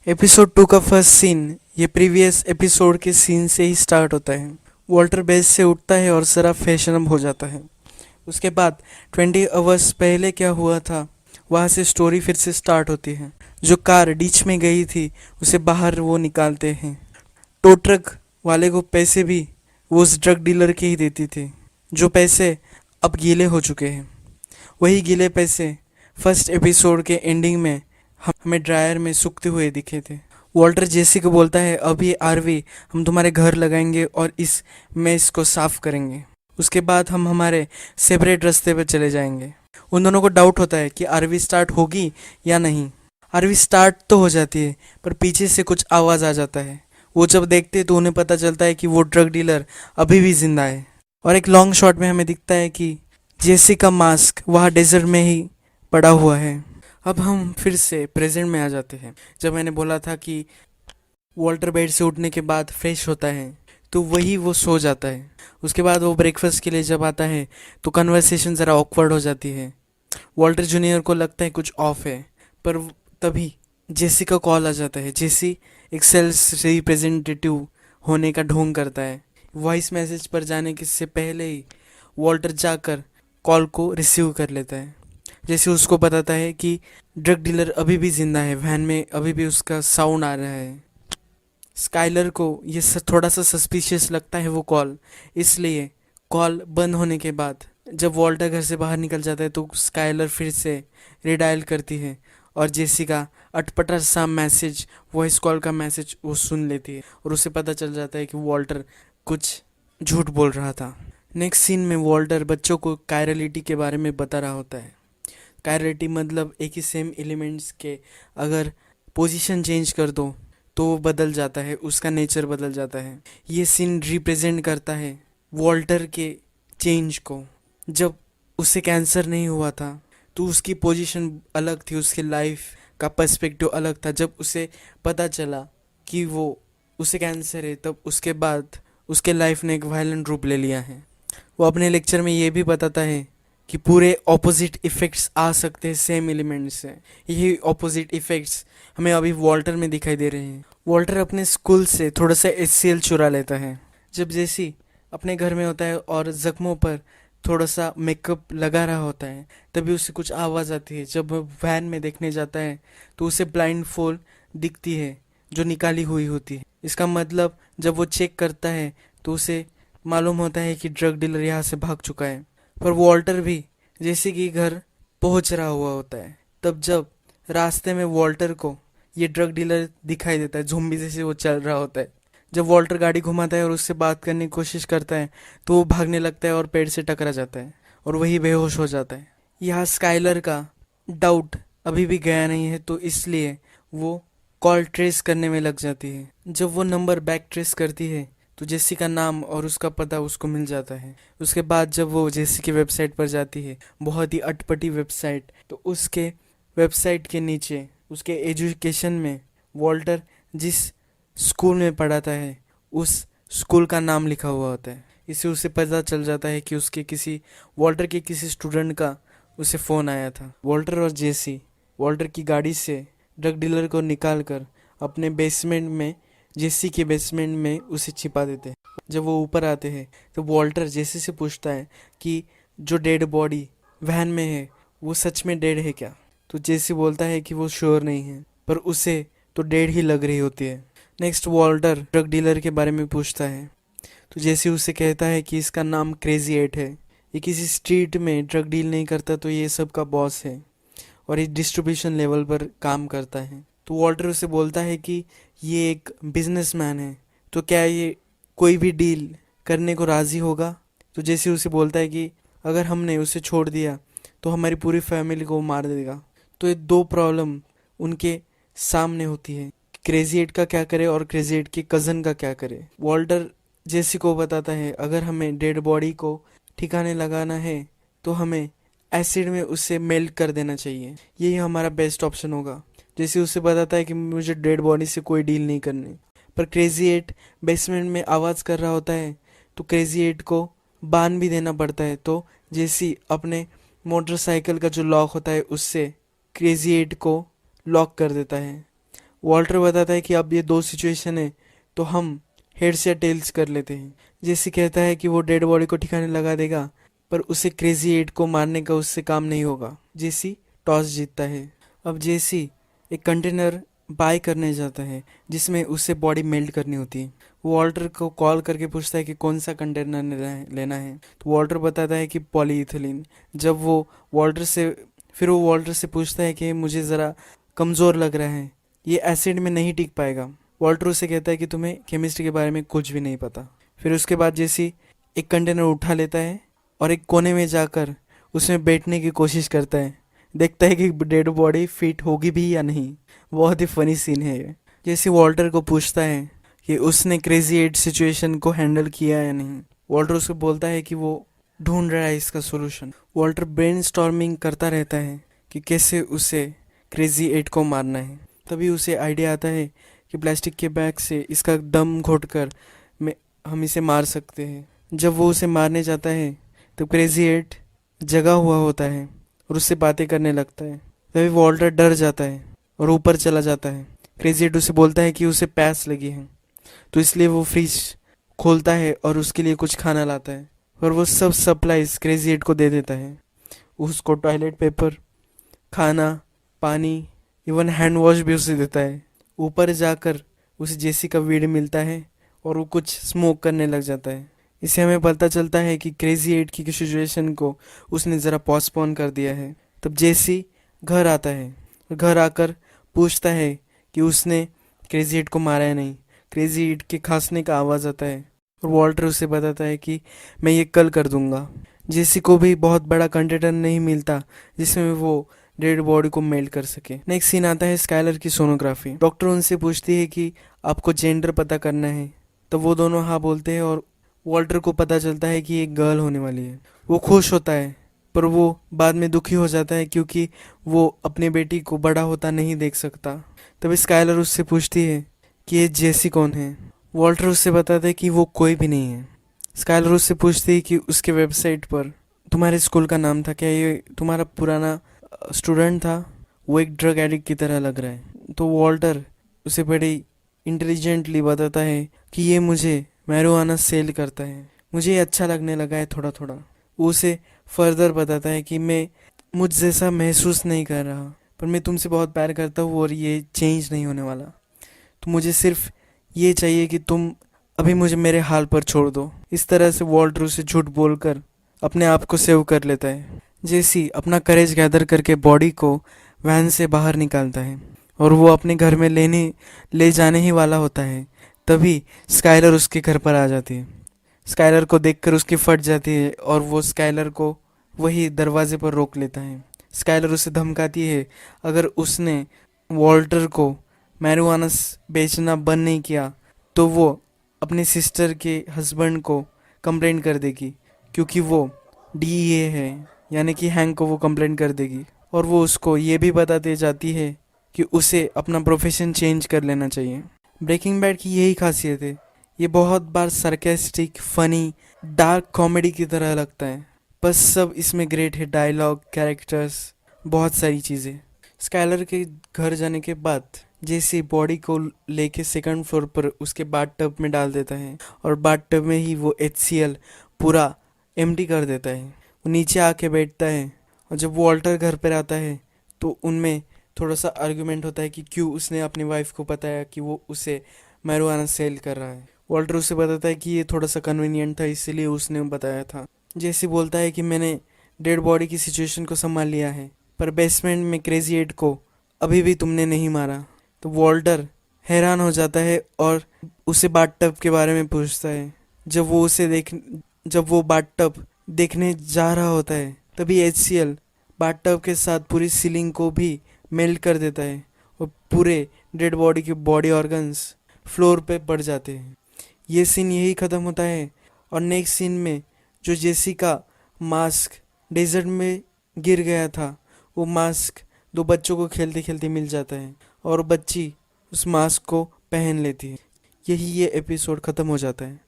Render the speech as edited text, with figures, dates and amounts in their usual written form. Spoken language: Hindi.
एपिसोड 2 का फर्स्ट सीन ये प्रीवियस एपिसोड के सीन से ही स्टार्ट होता है। वॉल्टर बेड से उठता है और जरा फैशनअप हो जाता है। उसके बाद 20 आवर्स पहले क्या हुआ था वहाँ से स्टोरी फिर से स्टार्ट होती है। जो कार डीच में गई थी उसे बाहर वो निकालते हैं। टो ट्रक वाले को पैसे भी वो उस ड्रग डीलर के ही देती थी, जो पैसे अब गीले हो चुके हैं। वही गीले पैसे फर्स्ट एपिसोड के एंडिंग में हमें ड्रायर में सूखते हुए दिखे थे। वॉल्टर जेसी को बोलता है, अभी आरवी हम तुम्हारे घर लगाएंगे और इस मेस को साफ करेंगे। उसके बाद हम हमारे सेपरेट रास्ते पर चले जाएंगे। उन दोनों को डाउट होता है कि आरवी स्टार्ट होगी या नहीं। आरवी स्टार्ट तो हो जाती है पर पीछे से कुछ आवाज़ आ जाता है। वो जब देखते तो उन्हें पता चलता है कि वो ड्रग डीलर अभी भी जिंदा है। और एक लॉन्ग शॉट में हमें दिखता है कि जेसी का मास्क वहाँ डेजर्ट में ही पड़ा हुआ है। अब हम फिर से प्रेजेंट में आ जाते हैं। जब मैंने बोला था कि वॉल्टर बेड से उठने के बाद फ्रेश होता है तो वही वो सो जाता है। उसके बाद वो ब्रेकफास्ट के लिए जब आता है तो कन्वर्सेशन ज़रा ऑकवर्ड हो जाती है। वॉल्टर जूनियर को लगता है कुछ ऑफ है, पर तभी जेसी का कॉल आ जाता है। जेसी एक सेल्स रिप्रेजेंटेटिव होने का ढोंग करता है। वॉइस मैसेज पर जाने के से पहले ही वॉल्टर जाकर कॉल को रिसीव कर लेता है। जैसे उसको बताता है कि ड्रग डीलर अभी भी जिंदा है, वैन में अभी भी उसका साउंड आ रहा है। स्काइलर को ये थोड़ा सा सस्पिशियस लगता है वो कॉल, इसलिए कॉल बंद होने के बाद जब वॉल्टर घर से बाहर निकल जाता है तो स्काइलर फिर से रिडायल करती है और जेसी का अटपटा सा मैसेज, वॉइस कॉल का मैसेज वो सुन लेती है और उसे पता चल जाता है कि वॉल्टर कुछ झूठ बोल रहा था। नेक्स्ट सीन में वॉल्टर बच्चों को कायरलिटी के बारे में बता रहा होता है। कायरलिटी मतलब एक ही सेम एलिमेंट्स के अगर पोजीशन चेंज कर दो तो वो बदल जाता है, उसका नेचर बदल जाता है। ये सीन रिप्रेजेंट करता है वॉल्टर के चेंज को। जब उसे कैंसर नहीं हुआ था तो उसकी पोजीशन अलग थी, उसकी लाइफ का पर्सपेक्टिव अलग था। जब उसे पता चला कि वो उसे कैंसर है तब उसके बाद उसके लाइफ ने एक वायलेंट रूप ले लिया है। वो अपने लेक्चर में ये भी बताता है कि पूरे ऑपोजिट इफ़ेक्ट्स आ सकते हैं सेम एलिमेंट से। यही ऑपोजिट इफ़ेक्ट्स हमें अभी वॉल्टर में दिखाई दे रहे हैं। वॉल्टर अपने स्कूल से थोड़ा सा एचसीएल चुरा लेता है। जब जेसी अपने घर में होता है और जख्मों पर थोड़ा सा मेकअप लगा रहा होता है तभी उसे कुछ आवाज़ आती है। जब वह वैन में देखने जाता है तो उसे ब्लाइंड फोल्ड दिखती है जो निकाली हुई होती है। इसका मतलब जब वो चेक करता है तो उसे मालूम होता है कि ड्रग डीलर यहाँ से भाग चुका है। पर वॉल्टर भी जैसे कि घर पहुंच रहा हुआ होता है। तब जब रास्ते में वॉल्टर को ये ड्रग डीलर दिखाई देता है, ज़ोंबी जैसे वो चल रहा होता है। जब वॉल्टर गाड़ी घुमाता है और उससे बात करने की कोशिश करता है तो वो भागने लगता है और पेड़ से टकरा जाता है और वही बेहोश हो जाता है। यहाँ स्काइलर का डाउट अभी भी गया नहीं है तो इसलिए वो कॉल ट्रेस करने में लग जाती है। जब वो नंबर बैक ट्रेस करती है तो जेसी का नाम और उसका पता उसको मिल जाता है। उसके बाद जब वो जेसी की वेबसाइट पर जाती है, बहुत ही अटपटी वेबसाइट, तो उसके वेबसाइट के नीचे उसके एजुकेशन में वॉल्टर जिस स्कूल में पढ़ाता है उस स्कूल का नाम लिखा हुआ होता है। इससे उसे पता चल जाता है कि उसके किसी वॉल्टर के किसी स्टूडेंट का उसे फ़ोन आया था। वॉल्टर और जेसी वॉल्टर की गाड़ी से ड्रग डीलर को निकाल कर अपने बेसमेंट में, जेसी के बेसमेंट में उसे छिपा देते हैं। जब वो ऊपर आते हैं तो वॉल्टर जेसी से पूछता है कि जो डेड बॉडी वैन में है वो सच में डेड है क्या। तो जेसी बोलता है कि वो श्योर नहीं है पर उसे तो डेड ही लग रही होती है। नेक्स्ट वॉल्टर ड्रग डीलर के बारे में पूछता है तो जेसी उसे कहता है कि इसका नाम क्रेजी एट है। ये किसी स्ट्रीट में ड्रग डील नहीं करता तो ये सब का बॉस है और ये डिस्ट्रीब्यूशन लेवल पर काम करता है। तो वॉल्टर उसे बोलता है कि ये एक बिजनेसमैन है तो क्या ये कोई भी डील करने को राज़ी होगा। तो जैसे उसे बोलता है कि अगर हमने उसे छोड़ दिया तो हमारी पूरी फैमिली को मार देगा। तो ये दो प्रॉब्लम उनके सामने होती है, क्रेजी एट का क्या करे और क्रेजी एट के कज़न का क्या करे। वॉल्टर जेसी को बताता है अगर हमें डेड बॉडी को ठिकाने लगाना है तो हमें एसिड में उसे मेल्ट कर देना चाहिए, यही हमारा बेस्ट ऑप्शन होगा। जैसे उसे बताता है कि मुझे डेड बॉडी से कोई डील नहीं करनी। पर क्रेजी एट बेसमेंट में आवाज़ कर रहा होता है तो क्रेजी एट को बांध भी देना पड़ता है। तो जेसी अपने मोटरसाइकिल का जो लॉक होता है उससे क्रेजी एट को लॉक कर देता है वॉल्टर बताता है कि अब ये दो सिचुएशन है, तो हम हेड्स या टेल्स कर लेते हैं। जेसी कहता है कि वो डेड बॉडी को ठिकाने लगा देगा, पर उसे क्रेजी एट को मारने का उससे काम नहीं होगा। जेसी टॉस जीतता है। अब जेसी एक कंटेनर बाय करने जाता है जिसमें उसे बॉडी मेल्ट करनी होती है। वो वॉल्टर को कॉल करके पूछता है कि कौन सा कंटेनर लेना है। तो वॉल्टर बताता है कि पॉलीइथिलीन। जब वो वॉल्टर से पूछता है कि मुझे ज़रा कमज़ोर लग रहा है, ये एसिड में नहीं टिक पाएगा। वॉल्टर उसे कहता है कि तुम्हें केमिस्ट्री के बारे में कुछ भी नहीं पता। फिर उसके बाद जेसी एक कंटेनर उठा लेता है और एक कोने में जाकर उसमें बैठने की कोशिश करता है। देखता है कि डेड बॉडी फिट होगी भी या नहीं। बहुत ही फनी सीन है ये। जैसे वॉल्टर को पूछता है कि उसने क्रेजी एट सिचुएशन को हैंडल किया या नहीं। वॉल्टर उसको बोलता है कि वो ढूंढ रहा है इसका सॉल्यूशन। वॉल्टर ब्रेनस्टॉर्मिंग करता रहता है कि कैसे उसे क्रेजी एट को मारना है। तभी उसे आइडिया आता है कि प्लास्टिक के बैग से इसका दम घोटकर हम इसे मार सकते हैं। जब वो उसे मारने जाता है तो क्रेजी एट जगा हुआ होता है और उससे बातें करने लगता है। तभी वॉल्टर डर जाता है और ऊपर चला जाता है। क्रेजी एट उसे बोलता है कि उसे प्यास लगी है, तो इसलिए वो फ्रिज खोलता है और उसके लिए कुछ खाना लाता है। और वो सब सप्लाईज क्रेजी एट को दे देता है। उसको टॉयलेट पेपर, खाना, पानी, इवन हैंड वॉश भी उसे देता है। ऊपर जाकर उसे जेसी का वीड मिलता है और वो कुछ स्मोक करने लग जाता है। इससे हमें पता चलता है कि क्रेजी एट की सिचुएशन को उसने ज़रा पोस्टपोन कर दिया है। तब जेसी घर आता है और घर आकर पूछता है कि उसने क्रेजी एट को मारा है नहीं। क्रेजी एट के खांसने का आवाज़ आता है और वॉल्टर उसे बताता है कि मैं ये कल कर दूंगा। जेसी को भी बहुत बड़ा कंटेनर नहीं मिलता जिसमें वो डेड बॉडी को मेल्ट कर सके। नेक्स्ट सीन आता है स्काइलर की सोनोग्राफी। डॉक्टर उनसे पूछती है कि आपको जेंडर पता करना है, तो वो दोनों हाँ बोलते हैं और वॉल्टर को पता चलता है कि एक गर्ल होने वाली है। वो खुश होता है, पर वो बाद में दुखी हो जाता है क्योंकि वो अपने बेटी को बड़ा होता नहीं देख सकता। तब स्काइलर उससे पूछती है कि ये जेसी कौन है। वॉल्टर उससे बताता है कि वो कोई भी नहीं है। स्काइलर उससे पूछती है कि उसके वेबसाइट पर तुम्हारे स्कूल का नाम था, क्या ये तुम्हारा पुराना स्टूडेंट था? वो एक ड्रग एडिक्ट की तरह लग रहा है। तो वॉल्टर उसे बड़ी इंटेलिजेंटली बताता है कि ये मुझे मैरिजुआना सेल करता है, मुझे ये अच्छा लगने लगा है थोड़ा थोड़ा। वो उसे फर्दर बताता है कि मैं मुझ जैसा महसूस नहीं कर रहा, पर मैं तुमसे बहुत प्यार करता हूँ और ये चेंज नहीं होने वाला। तो मुझे सिर्फ ये चाहिए कि तुम अभी मुझे मेरे हाल पर छोड़ दो। इस तरह से वॉल्टर उसे झूठ बोलकर अपने आप को सेव कर लेता है। जेसी अपना करेज गैदर करके बॉडी को वैन से बाहर निकालता है और वो अपने घर में ले जाने ही वाला होता है। तभी स्काइलर उसके घर पर आ जाती है। स्काइलर को देखकर उसकी फट जाती है और वो स्काइलर को वही दरवाजे पर रोक लेता है। स्काइलर उसे धमकाती है अगर उसने वॉल्टर को मैरिजुआना बेचना बंद नहीं किया तो वो अपने सिस्टर के हस्बैंड को कंप्लेंट कर देगी, क्योंकि वो डीईए है, यानी कि हैंक को वो कंप्लेंट कर देगी। और वो उसको ये भी बताते जाती है कि उसे अपना प्रोफेशन चेंज कर लेना चाहिए। ब्रेकिंग बैड की यही खासियत है, ये बहुत बार सरकास्टिक, फनी, डार्क कॉमेडी की तरह लगता है, बस सब इसमें ग्रेट है। डायलॉग, कैरेक्टर्स, बहुत सारी चीज़ें। स्काइलर के घर जाने के बाद जैसे बॉडी को लेके सेकंड फ्लोर पर उसके बाथ टब में डाल देता है और बाथ टब में ही वो HCl पूरा एम्प्टी कर देता है। वो नीचे आके बैठता है और जब वॉल्टर घर पर आता है तो उनमें थोड़ा सा आर्गुमेंट होता है कि क्यों उसने अपनी वाइफ को बताया कि वो उसे मैरिजुआना सेल कर रहा है। वॉल्टर उसे बताता है कि ये थोड़ा सा कन्वीनियंट था, इसलिए उसने बताया था। जैसे बोलता है कि मैंने डेड बॉडी की सिचुएशन को संभाल लिया है, पर बेसमेंट में क्रेजी एट को अभी भी तुमने नहीं मारा। तो वॉल्टर हैरान हो जाता है और उसे बाथ टब के बारे में पूछता है। जब वो बाथ टब देखने जा रहा होता है तभी HCl बाथ टब के साथ पूरी सीलिंग को भी मेल्ट कर देता है और पूरे डेड बॉडी के बॉडी ऑर्गन्स फ्लोर पे पड़ जाते हैं। ये सीन यही ख़त्म होता है और नेक्स्ट सीन में जो जेसी का मास्क डेजर्ट में गिर गया था, वो मास्क दो बच्चों को खेलते खेलते मिल जाता है और बच्ची उस मास्क को पहन लेती है। यही ये एपिसोड ख़त्म हो जाता है।